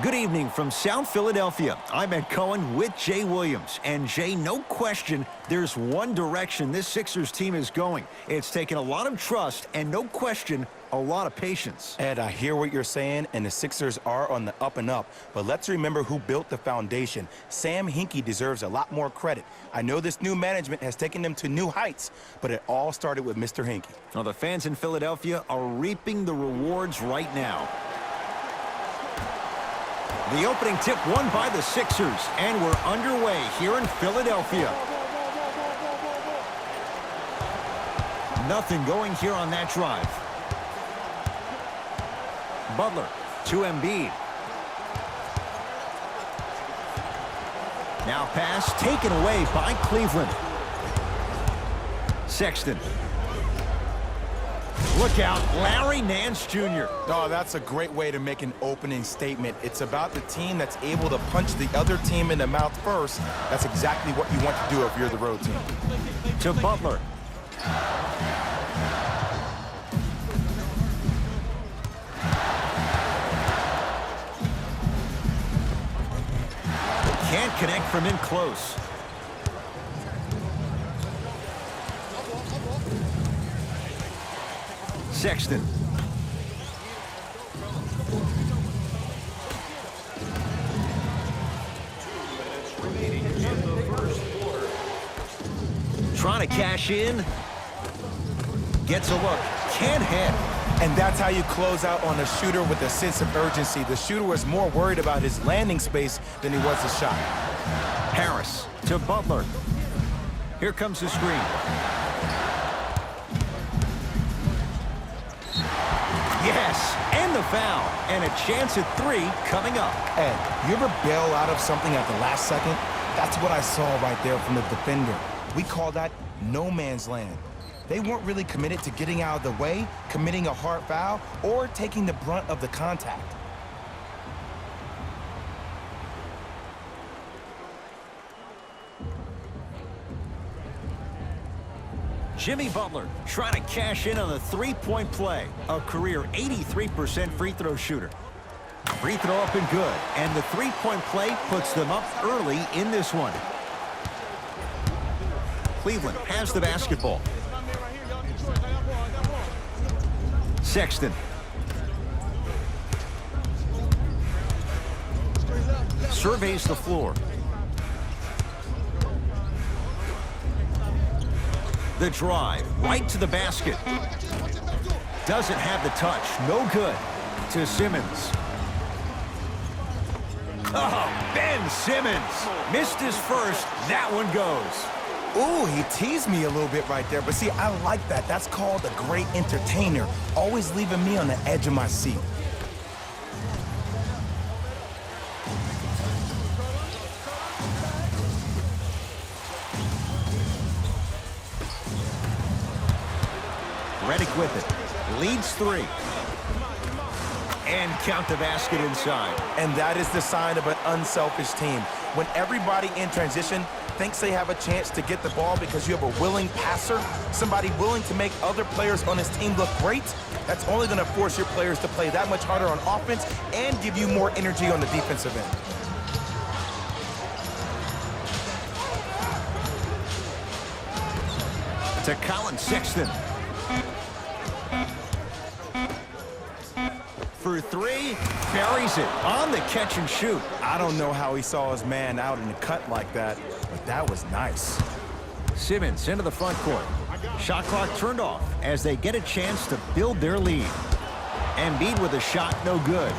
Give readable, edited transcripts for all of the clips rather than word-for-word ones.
Good evening from South Philadelphia. I'm Ed Cohen with Jay Williams. And Jay, no question, there's one direction this Sixers team is going. It's taken a lot of trust and no question, a lot of patience. Ed, I hear what you're saying, and the Sixers are on the up and up. But let's remember who built the foundation. Sam Hinkie deserves a lot more credit. I know this new management has taken them to new heights, but it all started with Mr. Hinkie. Well, the fans in Philadelphia are reaping the rewards right now. The opening tip won by the Sixers, and we're underway here in Philadelphia. Nothing going here on that drive. Butler to Embiid. Now pass taken away by Cleveland. Sexton. Look out, Larry Nance Jr. Oh, that's a great way to make an opening statement. It's about the team that's able to punch the other team in the mouth first. That's exactly what you want to do if you're the road team. To Butler. Can't connect from in close. Sexton. Trying to cash in. Gets a look. Can't hit. And that's how you close out on a shooter with a sense of urgency. The shooter was more worried about his landing space than he was the shot. Harris to Butler. Here comes the screen. Yes, and the foul. And a chance at three coming up. Ed, you ever bail out of something at the last second? That's what I saw right there from the defender. We call that no man's land. They weren't really committed to getting out of the way, committing a hard foul, or taking the brunt of the contact. Jimmy Butler trying to cash in on the three-point play. A career 83% free throw shooter. Free throw up and good. And the three-point play puts them up early in this one. Cleveland has the basketball. Sexton. Surveys the floor. The drive right to the basket. Doesn't have the touch. No good. To Simmons. Oh, Ben Simmons. Missed his first. That one goes. Ooh, he teased me a little bit right there. But see, I like that. That's called a great entertainer. Always leaving me on the edge of my seat. Redick with it. Leads three. And count the basket inside. And that is the sign of an unselfish team. When everybody in transition thinks they have a chance to get the ball because you have a willing passer, somebody willing to make other players on his team look great, that's only going to force your players to play that much harder on offense and give you more energy on the defensive end. To Colin Sexton. For three, buries it on the catch and shoot. I don't know how he saw his man out in the cut like that, but that was nice. Simmons into the front court. Shot clock turned off as they get a chance to build their lead. Embiid with a shot, no good.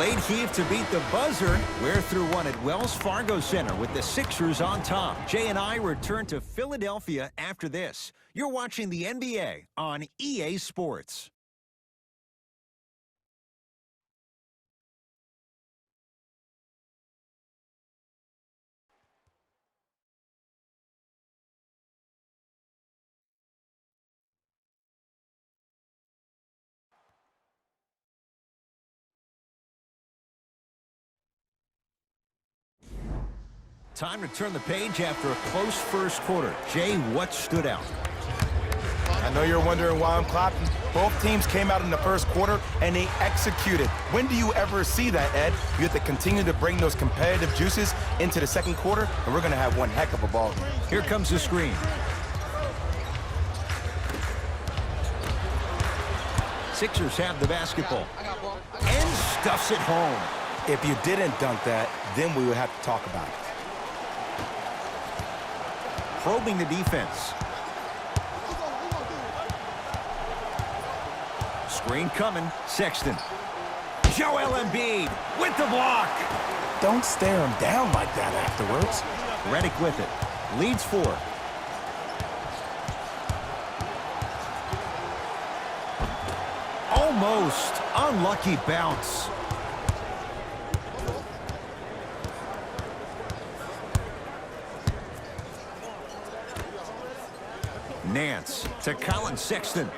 Late heave to beat the buzzer. We're through one at Wells Fargo Center with the Sixers on top. Jay and I return to Philadelphia after this. You're watching the NBA on EA Sports. Time to turn the page after a close first quarter. Jay, what stood out? I know you're wondering why I'm clapping. Both teams came out in the first quarter, and they executed. When do you ever see that, Ed? You have to continue to bring those competitive juices into the second quarter, and we're going to have one heck of a ball game. Here comes the screen. Sixers have the basketball. And stuffs it home. If you didn't dunk that, then we would have to talk about it. Probing the defense. Screen coming. Sexton. Joel Embiid with the block. Don't stare him down like that afterwards. Redick with it. Leads 4. Almost. Unlucky bounce. Nance to Colin Sexton.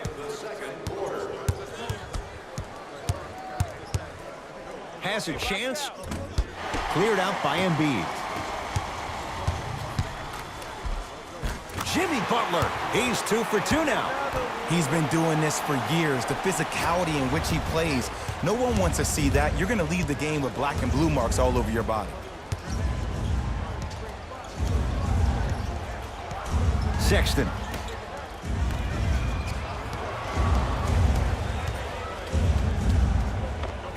Has a chance. Cleared out by Embiid. Jimmy Butler. He's 2 for 2 now. He's been doing this for years. The physicality in which he plays. No one wants to see that. You're going to leave the game with black and blue marks all over your body. Sexton.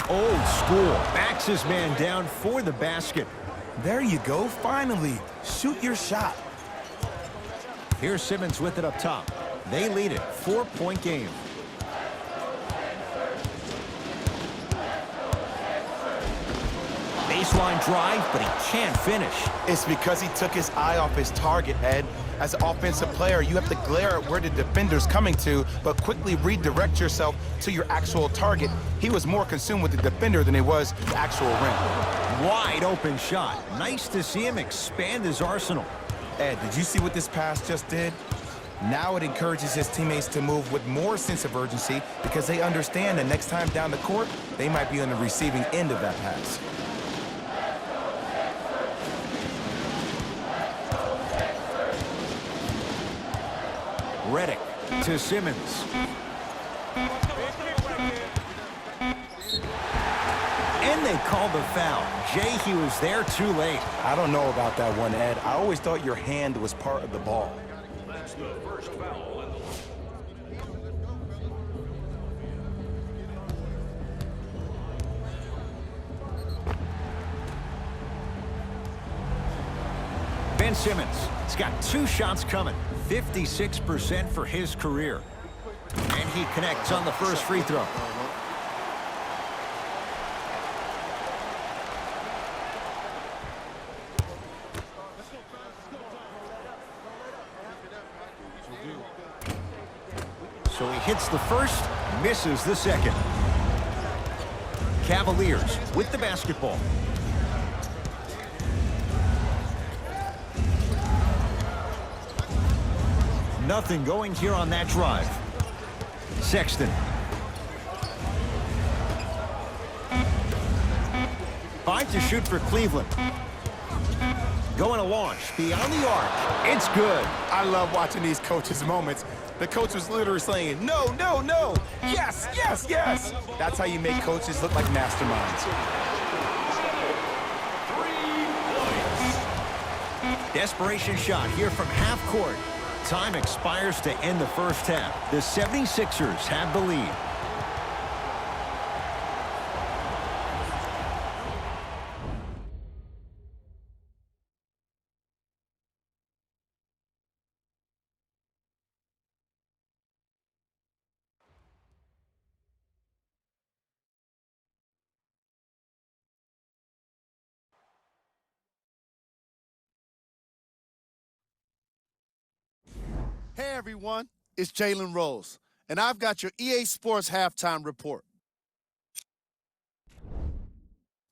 Old school. Backs his man down for the basket. There you go. Finally. Shoot your shot. Here's Simmons with it up top. They lead it. 4-point game. Baseline drive, but he can't finish. It's because he took his eye off his target, Ed. As an offensive player, you have to glare at where the defender's coming to, but quickly redirect yourself to your actual target. He was more consumed with the defender than he was the actual rim. Wide open shot. Nice to see him expand his arsenal. Ed, did you see what this pass just did? Now it encourages his teammates to move with more sense of urgency because they understand that next time down the court, they might be on the receiving end of that pass. Redick to Simmons. And they called the foul. Jay, he was there too late. I don't know about that one, Ed. I always thought your hand was part of the ball. That's the first foul. Ben Simmons has got 2 shots coming. 56% for his career. And he connects on the first free throw. So he hits the first, misses the second. Cavaliers with the basketball. Nothing going here on that drive. Sexton. 5 to shoot for Cleveland. Going to launch beyond the arc. It's good. I love watching these coaches' moments. The coach was literally saying, no, no, no, yes, yes, yes. That's how you make coaches look like masterminds. 3 points. Desperation shot here from half court. Time expires to end the first half. The 76ers have the lead. Hey everyone, it's Jalen Rose, and I've got your EA Sports halftime report.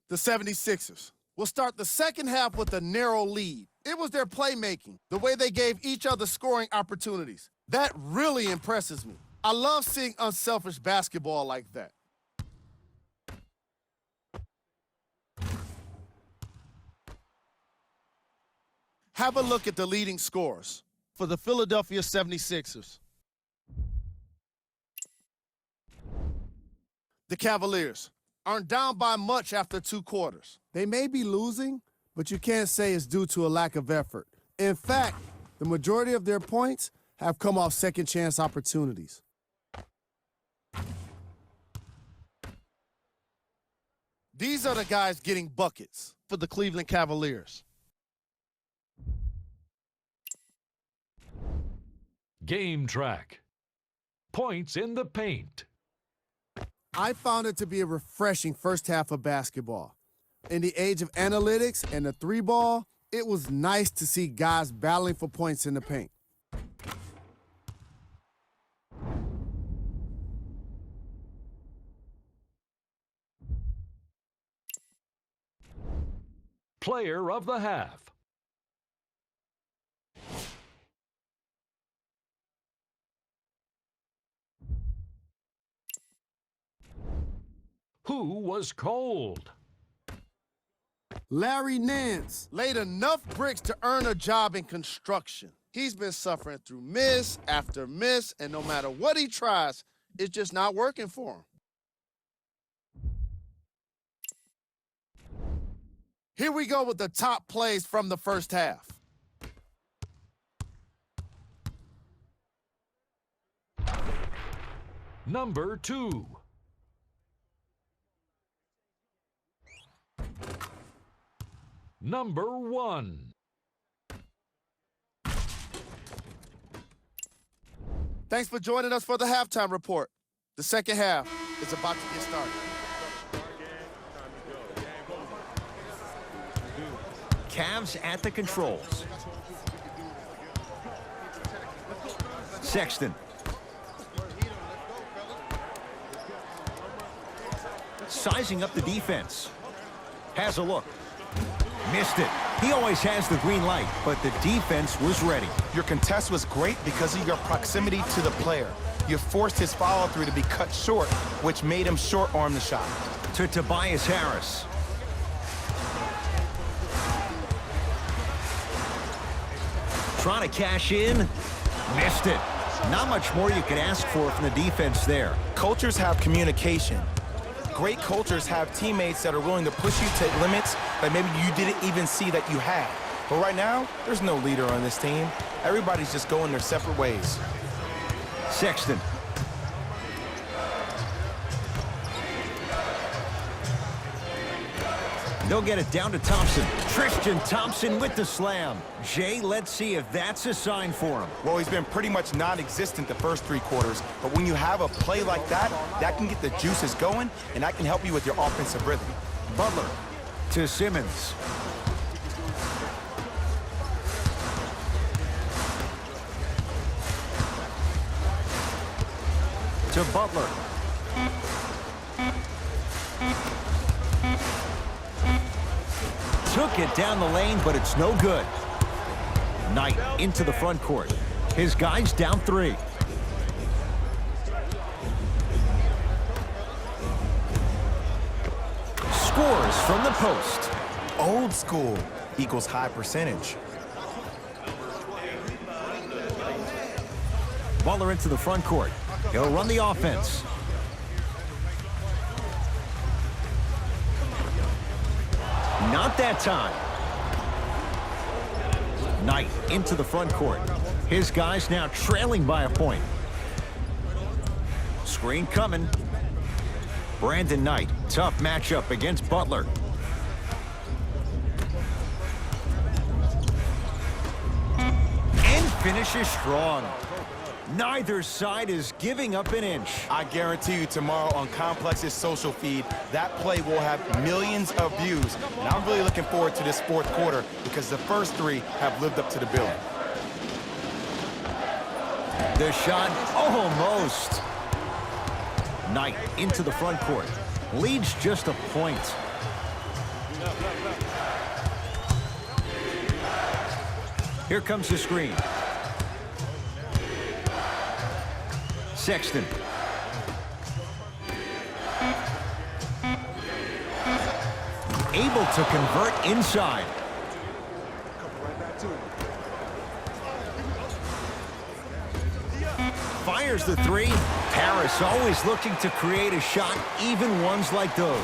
The 76ers will start the second half with a narrow lead. It was their playmaking, the way they gave each other scoring opportunities. That really impresses me. I love seeing unselfish basketball like that. Have a look at the leading scores for the Philadelphia 76ers. The Cavaliers aren't down by much after 2 quarters. They may be losing, but you can't say it's due to a lack of effort. In fact, the majority of their points have come off second-chance opportunities. These are the guys getting buckets for the Cleveland Cavaliers. Game track. Points in the paint. I found it to be a refreshing first half of basketball. In the age of analytics and the 3-ball, it was nice to see guys battling for points in the paint. Player of the half. Who was cold? Larry Nance laid enough bricks to earn a job in construction. He's been suffering through miss after miss, and no matter what he tries, it's just not working for him. Here we go with the top plays from the first half. Number 2. Number 1. Thanks for joining us for the halftime report. The second half is about to get started. Cavs at the controls. Sexton. Sizing up the defense. Has a look. Missed it. He always has the green light, but the defense was ready. Your contest was great because of your proximity to the player. You forced his follow-through to be cut short, which made him short-arm the shot. To Tobias Harris. Trying to cash in. Missed it. Not much more you could ask for from the defense there. Cultures have communication. Great cultures have teammates that are willing to push you to limits that maybe you didn't even see that you had. But right now, there's no leader on this team. Everybody's just going their separate ways. Sexton. They'll get it down to Thompson. Tristan Thompson with the slam. Jay, let's see if that's a sign for him. Well, he's been pretty much non-existent the first 3 quarters, but when you have a play like that, that can get the juices going, and that can help you with your offensive rhythm. Butler to Simmons. To Butler. Took it down the lane, but it's no good. Knight into the front court. His guys down 3. Scores from the post. Old school equals high percentage. Butler into the front court. He'll run the offense. Not that time. Knight into the front court. His guys now trailing by a point. Screen coming. Brandon Knight, tough matchup against Butler. And finishes strong. Neither side is giving up an inch. I guarantee you tomorrow on Complex's social feed, that play will have millions of views. And I'm really looking forward to this 4th quarter because the first 3 have lived up to the billing. The shot almost. Knight into the front court. Leads just a point. Here comes the screen. Sexton. Able to convert inside. Right back to it. fires the three. Harris always looking to create a shot, even ones like those.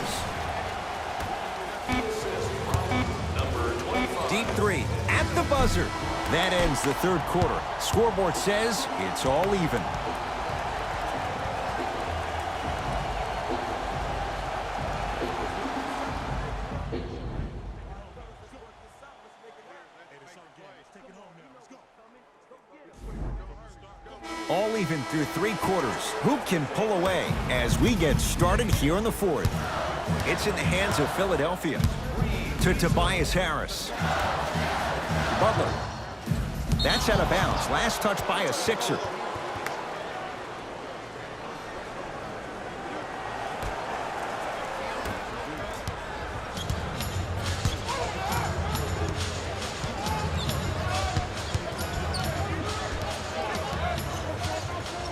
Deep three at the buzzer. That ends the third quarter. Scoreboard says it's all even. All even through three quarters. Who can pull away as we get started here in the fourth? It's in the hands of Philadelphia. To Tobias Harris. Butler. That's out of bounds. Last touch by a Sixer.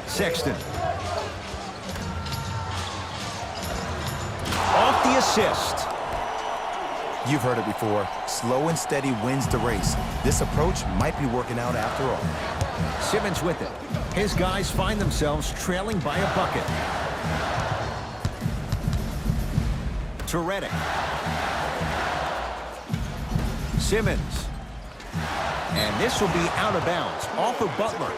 Sexton. Off the assist. You've heard it before. Slow and steady wins the race. This approach might be working out after all. Simmons with it. His guys find themselves trailing by a bucket. To Redick. Simmons. And this will be out of bounds. Off of Butler.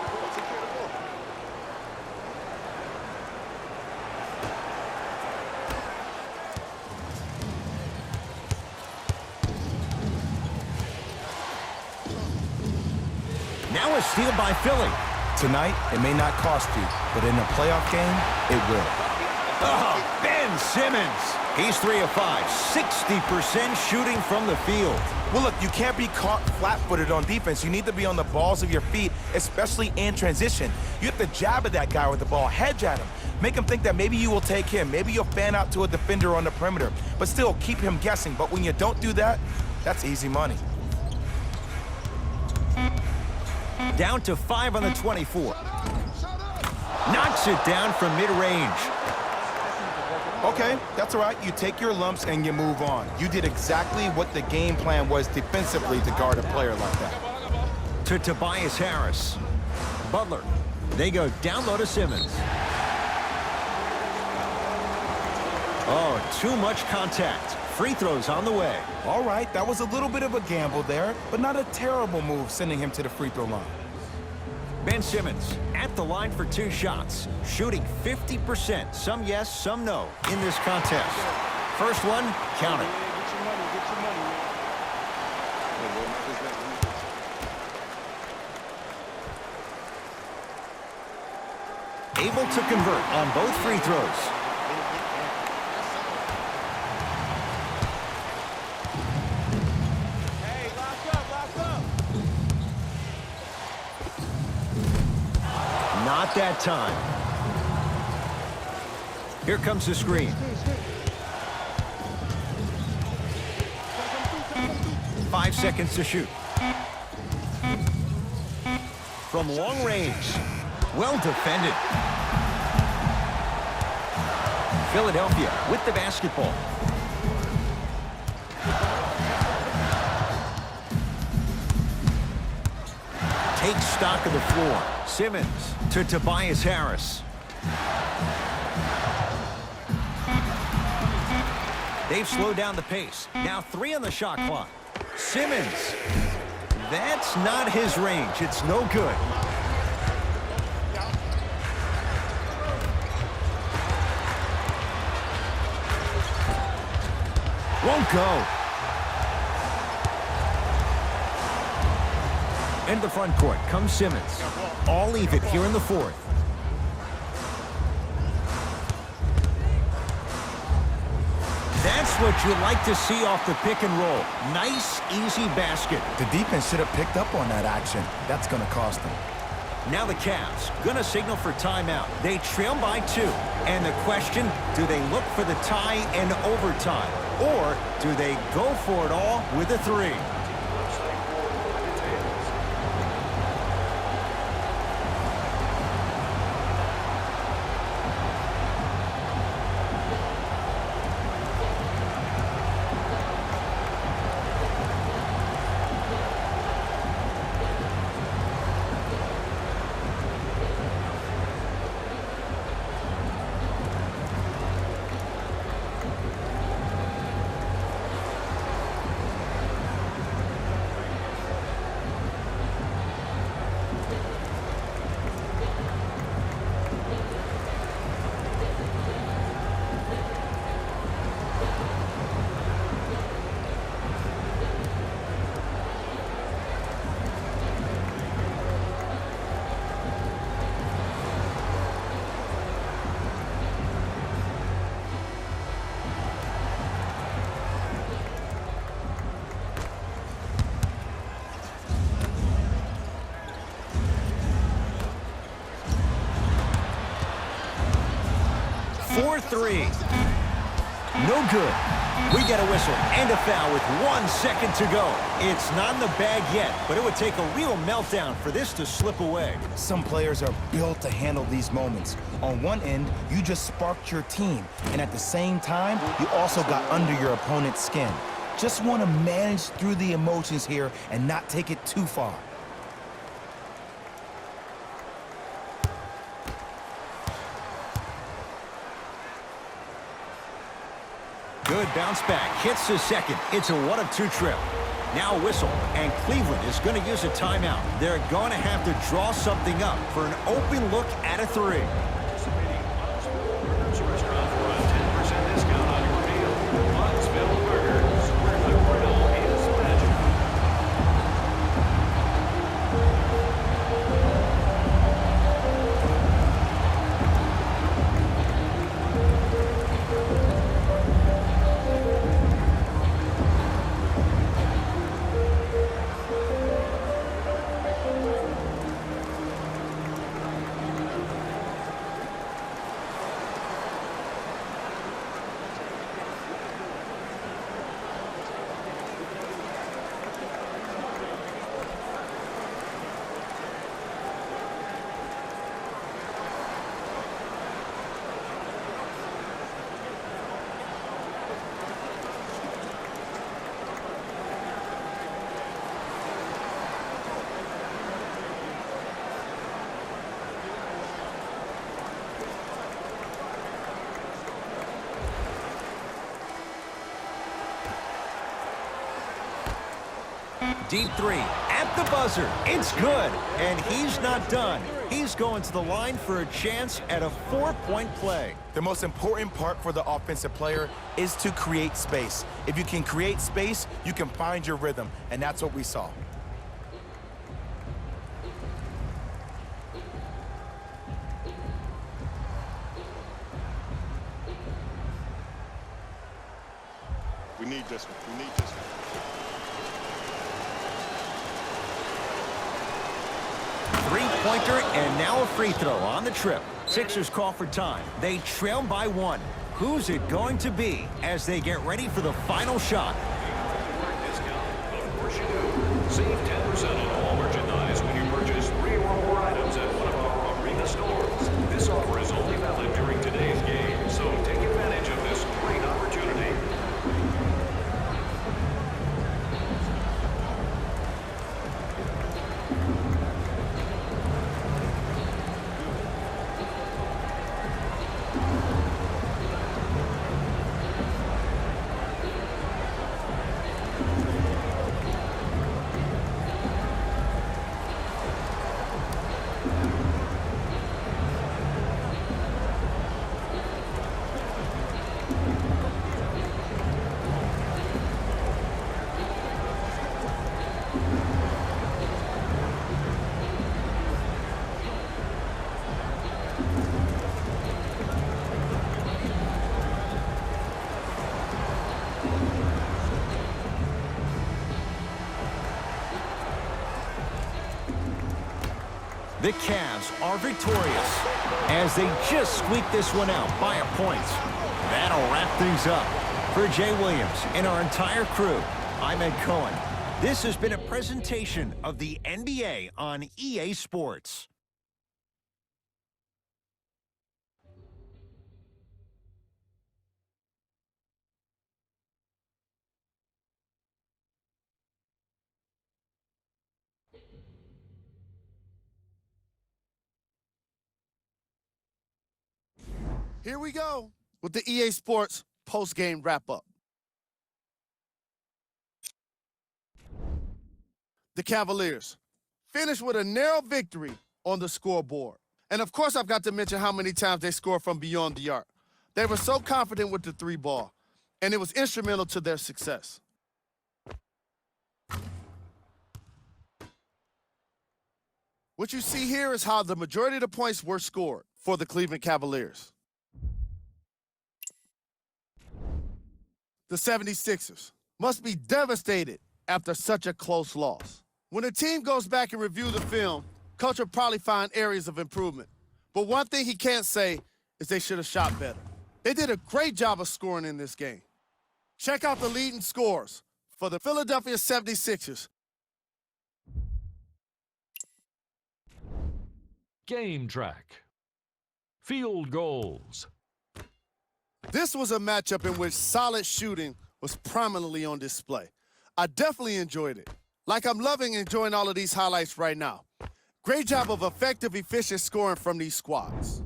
Now a steal by Philly. Tonight, it may not cost you, but in a playoff game, it will. Oh, Ben Simmons. He's 3 of 5, 60% shooting from the field. Well, look, you can't be caught flat-footed on defense. You need to be on the balls of your feet, especially in transition. You have to jab at that guy with the ball, hedge at him. Make him think that maybe you will take him. Maybe you'll fan out to a defender on the perimeter, but still keep him guessing. But when you don't do that, that's easy money. Down to 5 on the 24. Knocks it down from mid-range. Okay, that's all right. You take your lumps and you move on. You did exactly what the game plan was defensively to guard a player like that. To Tobias Harris. Butler. They go down low to Simmons. Oh, too much contact. Free throws on the way. All right, that was a little bit of a gamble there, but not a terrible move sending him to the free throw line. Ben Simmons at the line for 2 shots, shooting 50%. Some yes, some no in this contest. First one, count it. Able to convert on both free throws. Not that time. Here comes the screen. 5 seconds to shoot. From long range. Well defended. Philadelphia with the basketball. Takes stock of the floor. Simmons to Tobias Harris. They've slowed down the pace. Now 3 on the shot clock. Simmons. That's not his range. It's no good. Won't go. In the front court comes Simmons. All even here in the fourth. That's what you like to see off the pick and roll. Nice, easy basket. The defense should have picked up on that action. That's going to cost them. Now the Cavs gonna signal for timeout. They trail by 2. And the question, do they look for the tie in overtime? Or do they go for it all with a 3? for three. No good. We get a whistle and a foul with 1 second to go. It's not in the bag yet, but it would take a real meltdown for this to slip away. Some players are built to handle these moments. On one end, you just sparked your team, and at the same time, you also got under your opponent's skin. Just want to manage through the emotions here and not take it too far. Good bounce back, hits the second. It's a 1-of-2 trip. Now a whistle, and Cleveland is going to use a timeout. They're going to have to draw something up for an open look at a three. Restaurant for a 10% discount on your meal. Huntsville Burgers, where the grill is magic. Deep three at the buzzer. It's good, and he's not done. He's going to the line for a chance at a 4-point play. The most important part for the offensive player is to create space. If you can create space, you can find your rhythm, and that's what we saw. We need this one. We need this one. Three-pointer and now a free throw on the trip. Sixers call for time. They trail by 1. Who's it going to be as they get ready for the final shot? Discount. Of course you do. Save 10% on all merchandise when you purchase 3 or more items at one of our arena stores. This offer is only valid during today's game, so take advantage of this great opportunity. The Cavs are victorious as they just squeak this one out by a point. That'll wrap things up. For Jay Williams and our entire crew, I'm Ed Cohen. This has been a presentation of the NBA on EA Sports. Here we go with the EA Sports post-game wrap-up. The Cavaliers finished with a narrow victory on the scoreboard. And of course, I've got to mention how many times they scored from beyond the arc. They were so confident with the 3 ball, and it was instrumental to their success. What you see here is how the majority of the points were scored for the Cleveland Cavaliers. The 76ers must be devastated after such a close loss. When a team goes back and reviews the film, coach will probably find areas of improvement. But one thing he can't say is they should have shot better. They did a great job of scoring in this game. Check out the leading scores for the Philadelphia 76ers. Game track. Field goals. This was a matchup in which solid shooting was prominently on display. I definitely enjoyed it. Like I'm loving enjoying all of these highlights right now. Great job of effective, efficient scoring from these squads.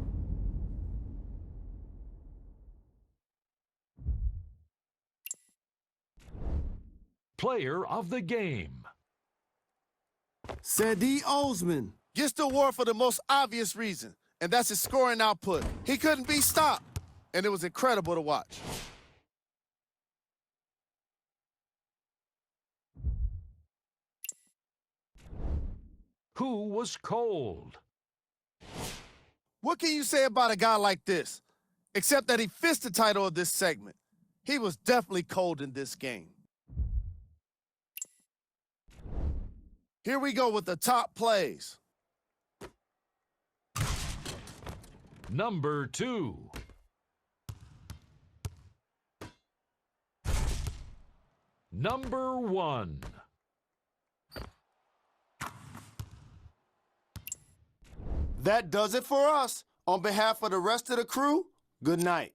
Player of the game. Cedi Osman gets the award for the most obvious reason, and that's his scoring output. He couldn't be stopped, and it was incredible to watch. Who was cold? What can you say about a guy like this, except that he fits the title of this segment? He was definitely cold in this game. Here we go with the top plays. Number 2. Number 1. That does it for us. On behalf of the rest of the crew, good night.